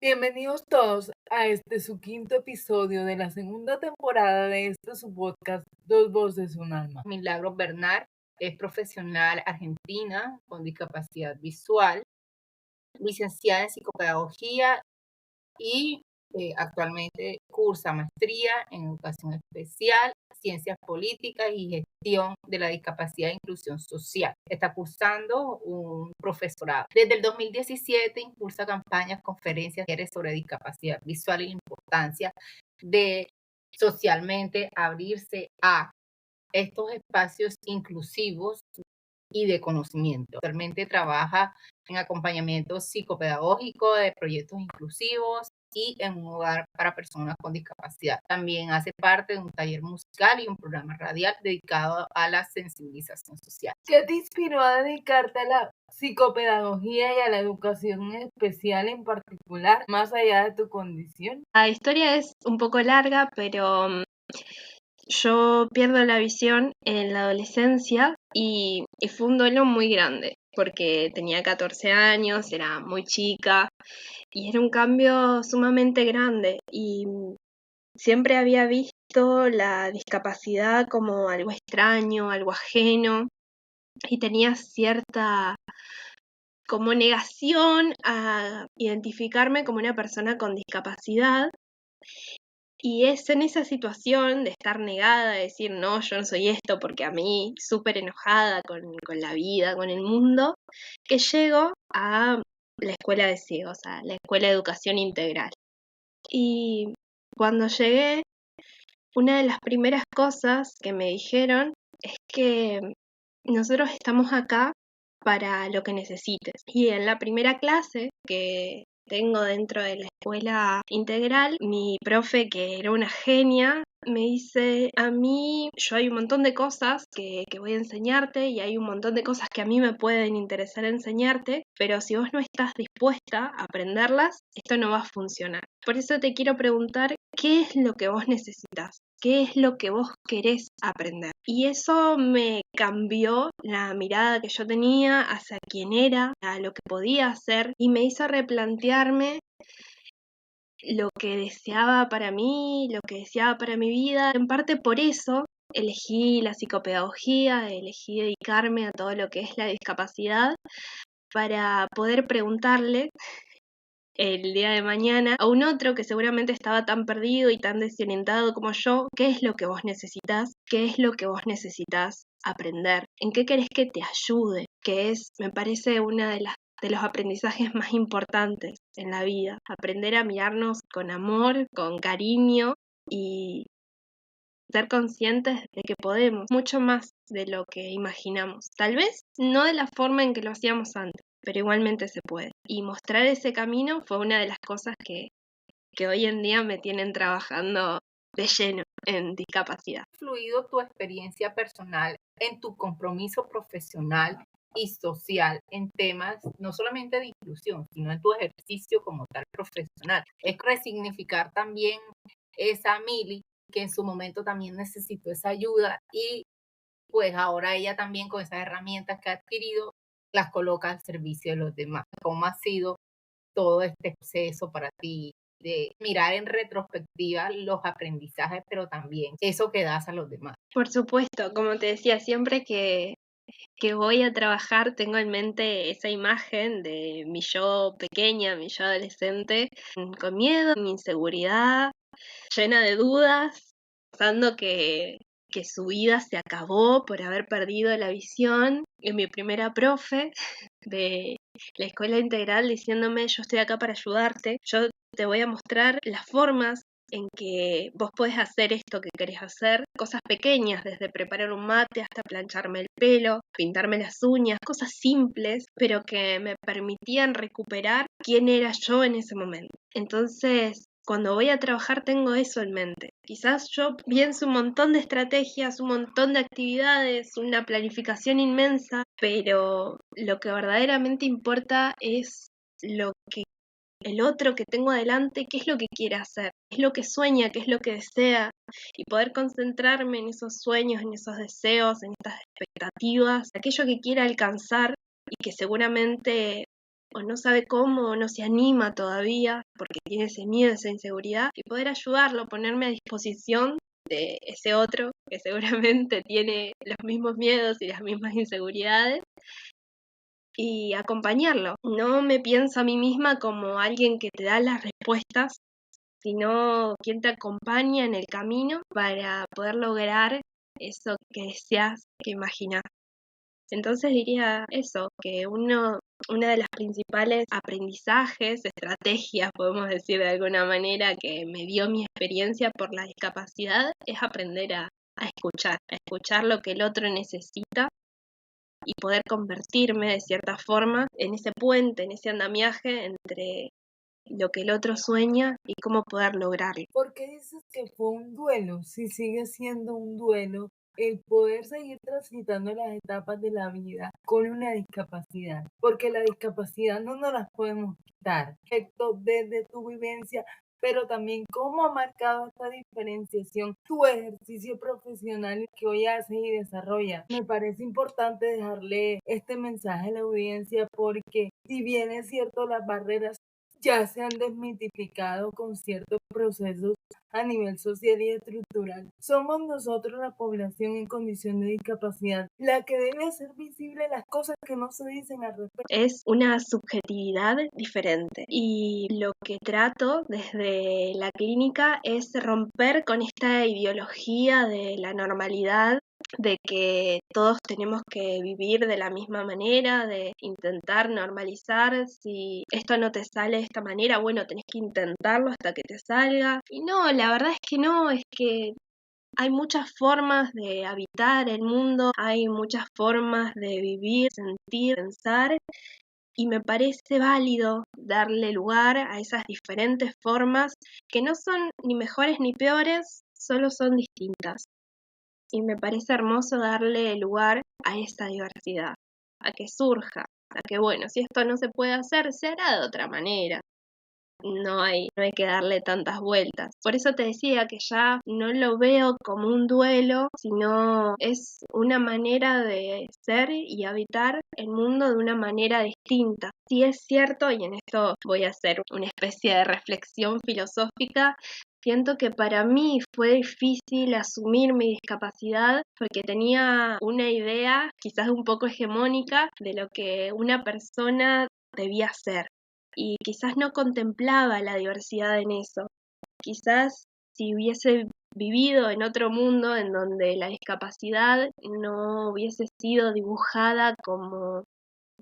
Bienvenidos todos a su quinto episodio de la segunda temporada de su podcast Dos Voces, un Alma. Milagros Bernal es profesional argentina con discapacidad visual, licenciada en psicopedagogía y actualmente cursa maestría en educación especial, ciencias políticas y gestión de la discapacidad e inclusión social. Está cursando un profesorado. Desde el 2017 impulsa campañas, conferencias sobre discapacidad visual y la importancia de socialmente abrirse a estos espacios inclusivos y de conocimiento. Actualmente trabaja en acompañamiento psicopedagógico de proyectos inclusivos y en un hogar para personas con discapacidad. También hace parte de un taller musical y un programa radial dedicado a la sensibilización social. ¿Qué te inspiró a dedicarte a la psicopedagogía y a la educación especial en particular, más allá de tu condición? La historia es un poco larga, pero yo pierdo la visión en la adolescencia y fue un duelo muy grande porque tenía 14 años, era muy chica y era un cambio sumamente grande y siempre había visto la discapacidad como algo extraño, algo ajeno y tenía cierta como negación a identificarme como una persona con discapacidad. Y es en esa situación de estar negada, de decir, no, yo no soy esto, porque a mí, súper enojada con la vida, con el mundo, que llego a la escuela de ciegos, a la escuela de educación integral. Y cuando llegué, una de las primeras cosas que me dijeron es que nosotros estamos acá para lo que necesites. Y en la primera clase que tengo dentro de la escuela integral, mi profe, que era una genia, me dice, a mí, yo hay un montón de cosas que voy a enseñarte y hay un montón de cosas que a mí me pueden interesar enseñarte, pero si vos no estás dispuesta a aprenderlas, esto no va a funcionar. Por eso te quiero preguntar, ¿qué es lo que vos necesitas? ¿Qué es lo que vos querés aprender? Y eso me cambió la mirada que yo tenía hacia quién era, a lo que podía hacer y me hizo replantearme lo que deseaba para mí, lo que deseaba para mi vida. En parte por eso elegí la psicopedagogía, elegí dedicarme a todo lo que es la discapacidad para poder preguntarle el día de mañana a un otro que seguramente estaba tan perdido y tan desorientado como yo, ¿qué es lo que vos necesitas? ¿Qué es lo que vos necesitas aprender? ¿En qué querés que te ayude? Que es, me parece, una de los aprendizajes más importantes en la vida. Aprender a mirarnos con amor, con cariño y ser conscientes de que podemos mucho más de lo que imaginamos. Tal vez no de la forma en que lo hacíamos antes, pero igualmente se puede. Y mostrar ese camino fue una de las cosas que hoy en día me tienen trabajando de lleno en discapacidad. ¿Ha influido tu experiencia personal en tu compromiso profesional y social en temas no solamente de inclusión, sino en tu ejercicio como tal profesional? Es resignificar también esa Mili que en su momento también necesitó esa ayuda y pues ahora ella también con esas herramientas que ha adquirido las coloca al servicio de los demás. ¿Cómo ha sido todo este proceso para ti de mirar en retrospectiva los aprendizajes, pero también eso que das a los demás? Por supuesto, como te decía, siempre que voy a trabajar tengo en mente esa imagen de mi yo pequeña, mi yo adolescente, con miedo, con inseguridad, llena de dudas, pensando que su vida se acabó por haber perdido la visión. Y mi primera profe de la escuela integral diciéndome, yo estoy acá para ayudarte, yo te voy a mostrar las formas en que vos podés hacer esto que querés hacer, cosas pequeñas, desde preparar un mate hasta plancharme el pelo, pintarme las uñas, cosas simples, pero que me permitían recuperar quién era yo en ese momento. Entonces, cuando voy a trabajar tengo eso en mente. Quizás yo pienso un montón de estrategias, un montón de actividades, una planificación inmensa, pero lo que verdaderamente importa es lo que el otro que tengo adelante, qué es lo que quiere hacer, qué es lo que sueña, qué es lo que desea, y poder concentrarme en esos sueños, en esos deseos, en estas expectativas, aquello que quiera alcanzar y que seguramente o no sabe cómo, o no se anima todavía porque tiene ese miedo, esa inseguridad, y poder ayudarlo, ponerme a disposición de ese otro que seguramente tiene los mismos miedos y las mismas inseguridades y acompañarlo. No me pienso a mí misma como alguien que te da las respuestas, sino quien te acompaña en el camino para poder lograr eso que deseas, que imaginas. Entonces diría eso, que una de las principales aprendizajes, estrategias, podemos decir de alguna manera, que me dio mi experiencia por la discapacidad es aprender a escuchar lo que el otro necesita y poder convertirme de cierta forma en ese puente, en ese andamiaje entre lo que el otro sueña y cómo poder lograrlo. ¿Por qué dices que fue un duelo? Si sigue siendo un duelo el poder seguir transitando las etapas de la vida con una discapacidad, porque la discapacidad no nos las podemos quitar, efecto desde tu vivencia, pero también cómo ha marcado esta diferenciación tu ejercicio profesional que hoy haces y desarrollas. Me parece importante dejarle este mensaje a la audiencia porque si bien es cierto las barreras ya se han desmitificado con ciertos procesos a nivel social y estructural. Somos nosotros, la población en condición de discapacidad, la que debe hacer visible las cosas que no se dicen al respecto. Es una subjetividad diferente y lo que trato desde la clínica es romper con esta ideología de la normalidad, de que todos tenemos que vivir de la misma manera, de intentar normalizar. Si esto no te sale de esta manera, bueno, tenés que intentarlo hasta que te salga. Y no, la verdad es que no, es que hay muchas formas de habitar el mundo, hay muchas formas de vivir, sentir, pensar, y me parece válido darle lugar a esas diferentes formas que no son ni mejores ni peores, solo son distintas. Y me parece hermoso darle lugar a esa diversidad, a que surja, a que bueno, si esto no se puede hacer, se hará de otra manera. No hay que darle tantas vueltas. Por eso te decía que ya no lo veo como un duelo, sino es una manera de ser y habitar el mundo de una manera distinta. Sí es cierto, y en esto voy a hacer una especie de reflexión filosófica, siento que para mí fue difícil asumir mi discapacidad porque tenía una idea quizás un poco hegemónica de lo que una persona debía ser y quizás no contemplaba la diversidad en eso. Quizás si hubiese vivido en otro mundo en donde la discapacidad no hubiese sido dibujada como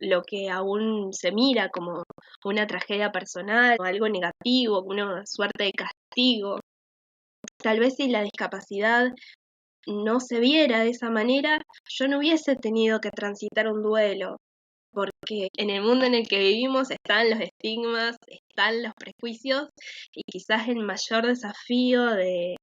lo que aún se mira como una tragedia personal o algo negativo, una suerte de castigo. Tal vez si la discapacidad no se viera de esa manera, yo no hubiese tenido que transitar un duelo, porque en el mundo en el que vivimos están los estigmas, están los prejuicios y quizás el mayor desafío de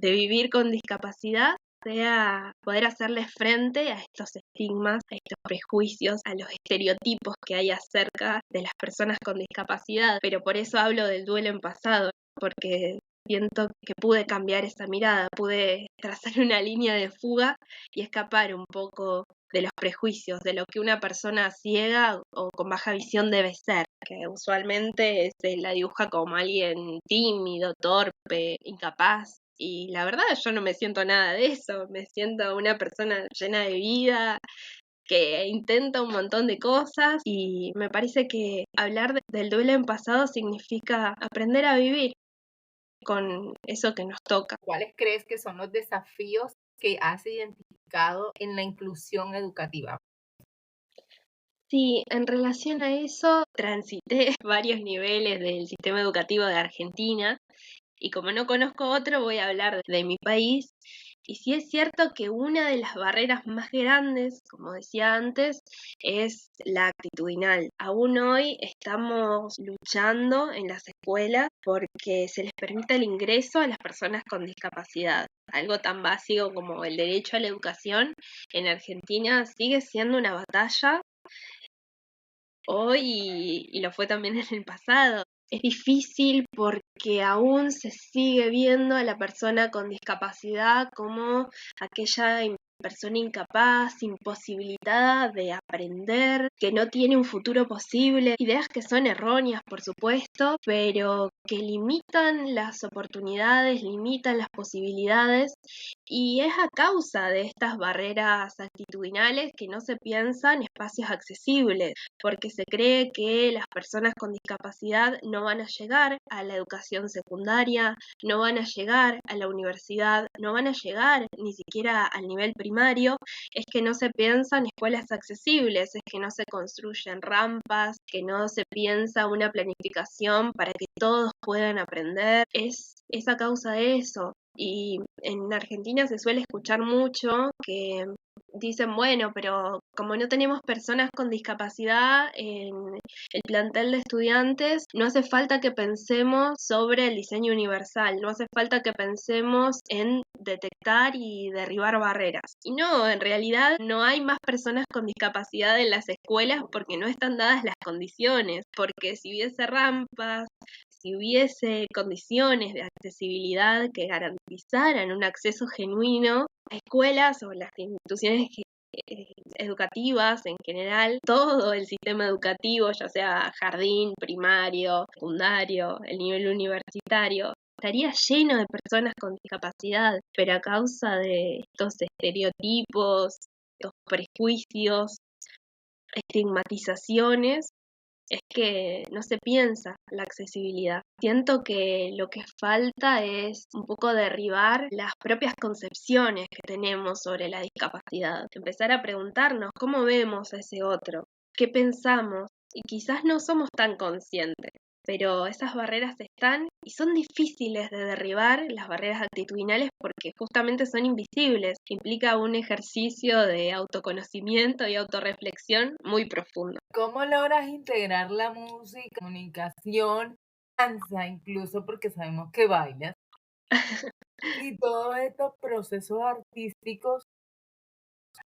vivir con discapacidad sea poder hacerle frente a estos estigmas, a estos prejuicios, a los estereotipos que hay acerca de las personas con discapacidad. Pero por eso hablo del duelo en pasado, porque siento que pude cambiar esa mirada, pude trazar una línea de fuga y escapar un poco de los prejuicios, de lo que una persona ciega o con baja visión debe ser, que usualmente se la dibuja como alguien tímido, torpe, incapaz. Y la verdad yo no me siento nada de eso, me siento una persona llena de vida, que intenta un montón de cosas y me parece que hablar del duelo en pasado significa aprender a vivir con eso que nos toca. ¿Cuáles crees que son los desafíos que has identificado en la inclusión educativa? Sí, en relación a eso, transité varios niveles del sistema educativo de Argentina y como no conozco otro, voy a hablar de mi país. Y sí es cierto que una de las barreras más grandes, como decía antes, es la actitudinal. Aún hoy estamos luchando en las escuelas porque se les permita el ingreso a las personas con discapacidad. Algo tan básico como el derecho a la educación en Argentina sigue siendo una batalla hoy y lo fue también en el pasado. Es difícil porque aún se sigue viendo a la persona con discapacidad como aquella persona incapaz, imposibilitada de aprender, que no tiene un futuro posible, ideas que son erróneas, por supuesto, pero que limitan las oportunidades, limitan las posibilidades, y es a causa de estas barreras actitudinales que no se piensan espacios accesibles, porque se cree que las personas con discapacidad no van a llegar a la educación secundaria, no van a llegar a la universidad, no van a llegar ni siquiera al nivel primario. Es que no se piensan escuelas accesibles, es que no se construyen rampas, que no se piensa una planificación para que todos puedan aprender. Es a causa de eso. Y en Argentina se suele escuchar mucho que dicen, bueno, pero como no tenemos personas con discapacidad en el plantel de estudiantes, no hace falta que pensemos sobre el diseño universal, no hace falta que pensemos en detectar y derribar barreras. Y no, en realidad no hay más personas con discapacidad en las escuelas porque no están dadas las condiciones, porque si hubiese rampas, si hubiese condiciones de accesibilidad que garantizaran un acceso genuino a escuelas o las instituciones educativas en general, todo el sistema educativo, ya sea jardín, primario, secundario, el nivel universitario, estaría lleno de personas con discapacidad, pero a causa de estos estereotipos, estos prejuicios, estigmatizaciones, es que no se piensa la accesibilidad. Siento que lo que falta es un poco derribar las propias concepciones que tenemos sobre la discapacidad. Empezar a preguntarnos cómo vemos a ese otro, qué pensamos, y quizás no somos tan conscientes, pero esas barreras están y son difíciles de derribar, las barreras actitudinales, porque justamente son invisibles. Implica un ejercicio de autoconocimiento y autorreflexión muy profundo. ¿Cómo logras integrar la música, comunicación, danza incluso, porque sabemos que bailas, y todos estos procesos artísticos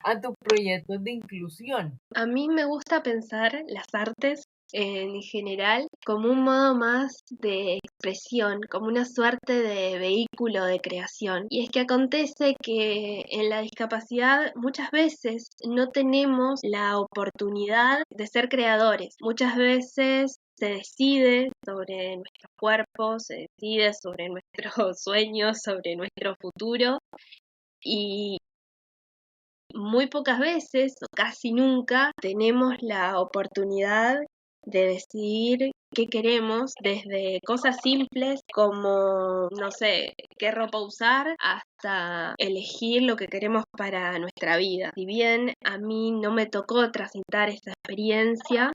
a tus proyectos de inclusión? A mí me gusta pensar las artes en general como un modo más de expresión, como una suerte de vehículo de creación. Y es que acontece que en la discapacidad muchas veces no tenemos la oportunidad de ser creadores. Muchas veces se decide sobre nuestros cuerpos, se decide sobre nuestros sueños, sobre nuestro futuro. Y muy pocas veces o casi nunca tenemos la oportunidad de decidir qué queremos, desde cosas simples como, no sé, qué ropa usar, hasta elegir lo que queremos para nuestra vida. Si bien a mí no me tocó transitar esa experiencia,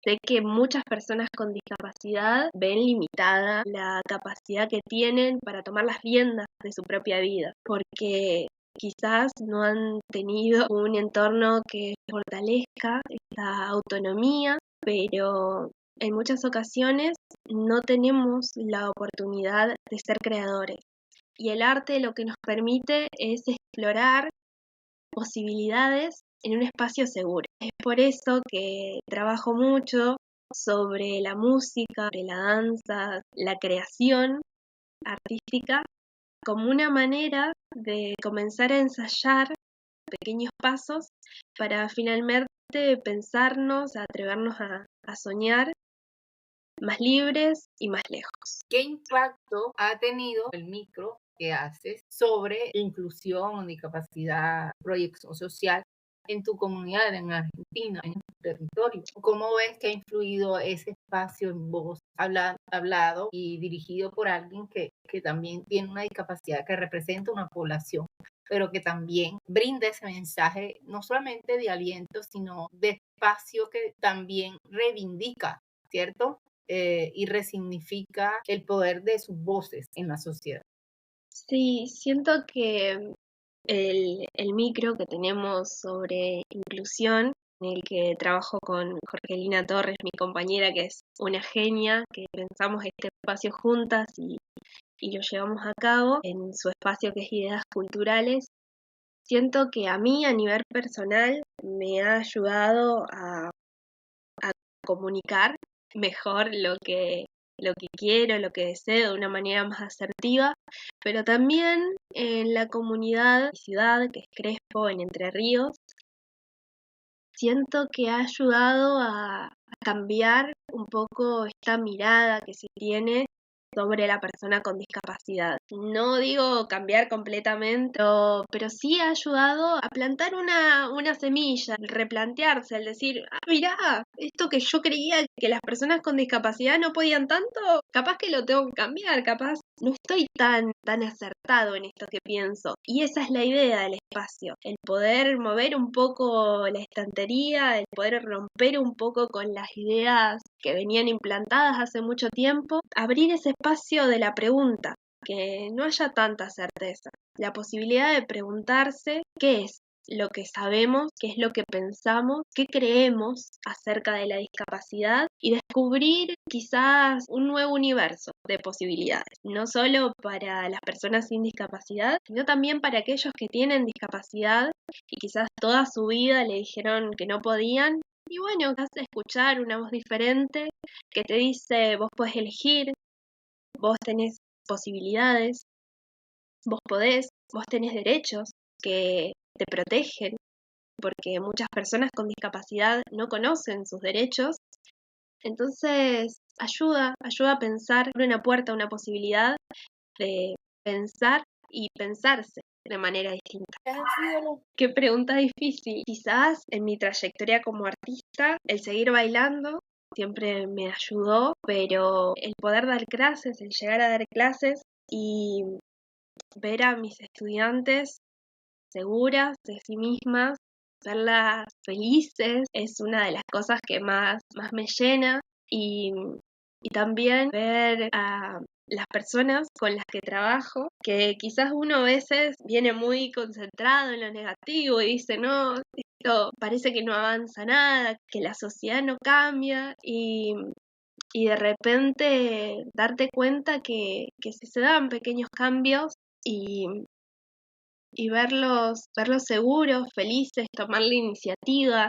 sé que muchas personas con discapacidad ven limitada la capacidad que tienen para tomar las riendas de su propia vida, porque quizás no han tenido un entorno que fortalezca esta autonomía, pero en muchas ocasiones no tenemos la oportunidad de ser creadores. Y el arte lo que nos permite es explorar posibilidades en un espacio seguro. Es por eso que trabajo mucho sobre la música, sobre la danza, la creación artística como una manera de comenzar a ensayar pequeños pasos para finalmente pensarnos, a atrevernos a soñar más libres y más lejos. ¿Qué impacto ha tenido el micro que haces sobre inclusión, discapacidad, proyección social en tu comunidad en Argentina, en tu territorio? ¿Cómo ves que ha influido ese espacio en vos, hablado y dirigido por alguien que también tiene una discapacidad, que representa una población, pero que también brinda ese mensaje no solamente de aliento, sino de espacio que también reivindica, ¿cierto? Y resignifica el poder de sus voces en la sociedad? Sí, siento que el micro que tenemos sobre inclusión, en el que trabajo con Jorgelina Torres, mi compañera, que es una genia, que pensamos este espacio juntas y lo llevamos a cabo en su espacio que es Ideas Culturales. Siento que a mí, a nivel personal, me ha ayudado a comunicar mejor lo que quiero, lo que deseo de una manera más asertiva, pero también en la comunidad, ciudad, que es Crespo, en Entre Ríos, siento que ha ayudado a cambiar un poco esta mirada que se tiene sobre la persona con discapacidad. No digo cambiar completamente, pero sí ha ayudado a plantar una semilla, replantearse, el decir, mirá, esto que yo creía que las personas con discapacidad no podían tanto, capaz que lo tengo que cambiar, capaz no estoy tan acertado en esto que pienso. Y esa es la idea del espacio, el poder mover un poco la estantería, el poder romper un poco con las ideas que venían implantadas hace mucho tiempo, abrir ese espacio de la pregunta, que no haya tanta certeza, la posibilidad de preguntarse qué es lo que sabemos, qué es lo que pensamos, qué creemos acerca de la discapacidad y descubrir quizás un nuevo universo de posibilidades, no solo para las personas sin discapacidad, sino también para aquellos que tienen discapacidad y quizás toda su vida le dijeron que no podían. Y bueno, vas a escuchar una voz diferente que te dice, vos podés elegir, vos tenés posibilidades, vos podés, vos tenés derechos que te protegen, porque muchas personas con discapacidad no conocen sus derechos. Entonces, ayuda a pensar, abre una puerta, una posibilidad de pensar y pensarse de manera distinta. ¿Cuáles han sido los Qué pregunta difícil. Quizás en mi trayectoria como artista, el seguir bailando siempre me ayudó, pero el poder dar clases, el llegar a dar clases y ver a mis estudiantes seguras de sí mismas, verlas felices, es una de las cosas que más me llena y también ver a las personas con las que trabajo, que quizás uno a veces viene muy concentrado en lo negativo y dice, no, esto parece que no avanza nada, que la sociedad no cambia y de repente darte cuenta que si se dan pequeños cambios y verlos seguros, felices, tomar la iniciativa,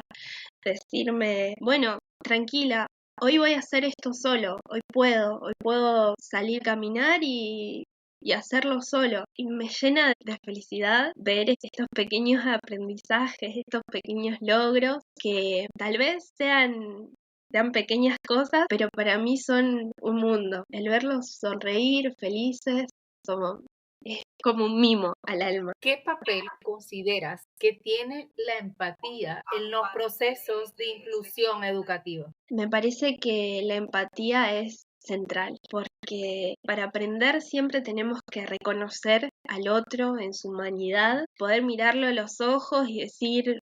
decirme, bueno, tranquila, hoy voy a hacer esto solo, hoy puedo salir a caminar y hacerlo solo. Y me llena de felicidad ver estos pequeños aprendizajes, estos pequeños logros que tal vez sean pequeñas cosas, pero para mí son un mundo. El verlos sonreír, felices, es como un mimo al alma. ¿Qué papel consideras que tiene la empatía en los procesos de inclusión educativa? Me parece que la empatía es central, porque para aprender siempre tenemos que reconocer al otro en su humanidad, poder mirarlo a los ojos y decir,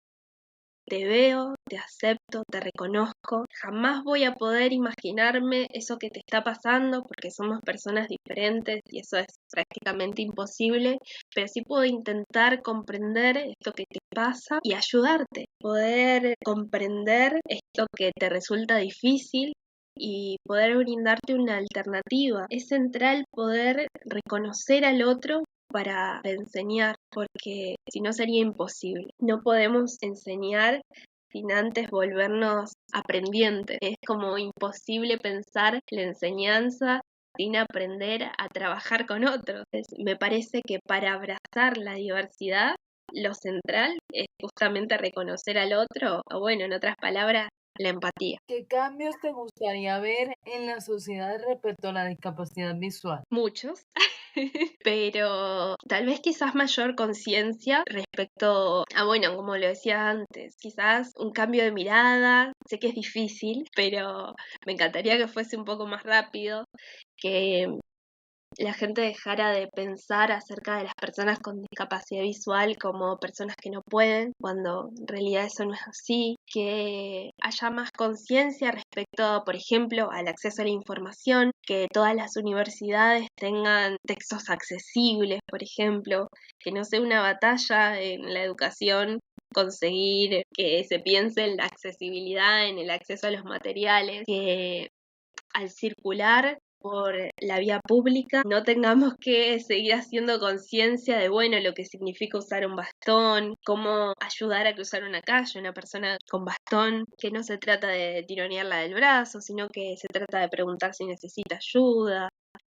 te veo, te acepto, te reconozco. Jamás voy a poder imaginarme eso que te está pasando porque somos personas diferentes y eso es prácticamente imposible, pero sí puedo intentar comprender esto que te pasa y ayudarte, poder comprender esto que te resulta difícil y poder brindarte una alternativa. Es central poder reconocer al otro para enseñar, porque si no sería imposible. No podemos enseñar sin antes volvernos aprendientes. Es como imposible pensar la enseñanza sin aprender a trabajar con otros. Me parece que para abrazar la diversidad, lo central es justamente reconocer al otro, o bueno, en otras palabras, la empatía. ¿Qué cambios te gustaría ver en la sociedad respecto a la discapacidad visual? Muchos, pero tal vez quizás mayor conciencia respecto a, bueno, como lo decía antes, quizás un cambio de mirada, sé que es difícil, pero me encantaría que fuese un poco más rápido, que la gente dejara de pensar acerca de las personas con discapacidad visual como personas que no pueden, cuando en realidad eso no es así, que haya más conciencia respecto, por ejemplo, al acceso a la información, que todas las universidades tengan textos accesibles, por ejemplo, que no sea una batalla en la educación conseguir que se piense en la accesibilidad, en el acceso a los materiales, que al circular por la vía pública no tengamos que seguir haciendo conciencia de, bueno, lo que significa usar un bastón, cómo ayudar a cruzar una calle, una persona con bastón, que no se trata de tironearla del brazo, sino que se trata de preguntar si necesita ayuda.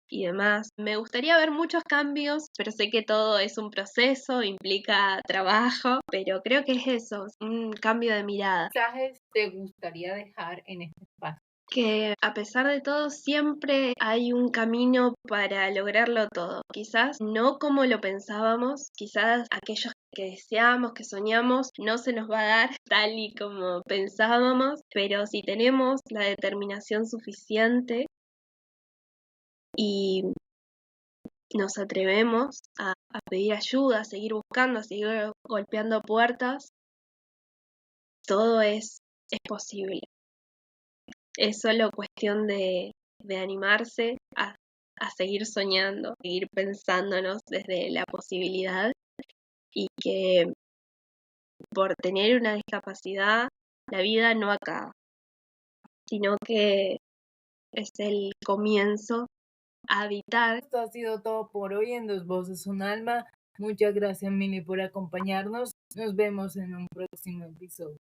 y demás. Me gustaría ver muchos cambios, pero sé que todo es un proceso, implica trabajo, pero creo que es eso, un cambio de mirada. ¿Qué mensajes te gustaría dejar en este espacio? Que a pesar de todo siempre hay un camino para lograrlo todo. Quizás no como lo pensábamos, quizás aquellos que deseamos, que soñamos, no se nos va a dar tal y como pensábamos, pero si tenemos la determinación suficiente y nos atrevemos a pedir ayuda, a seguir buscando, a seguir golpeando puertas, todo es posible. Es solo cuestión de animarse a seguir soñando, seguir pensándonos desde la posibilidad y que por tener una discapacidad la vida no acaba, sino que es el comienzo a habitar. Esto ha sido todo por hoy en Dos Voces Un Alma. Muchas gracias, Mili, por acompañarnos. Nos vemos en un próximo episodio.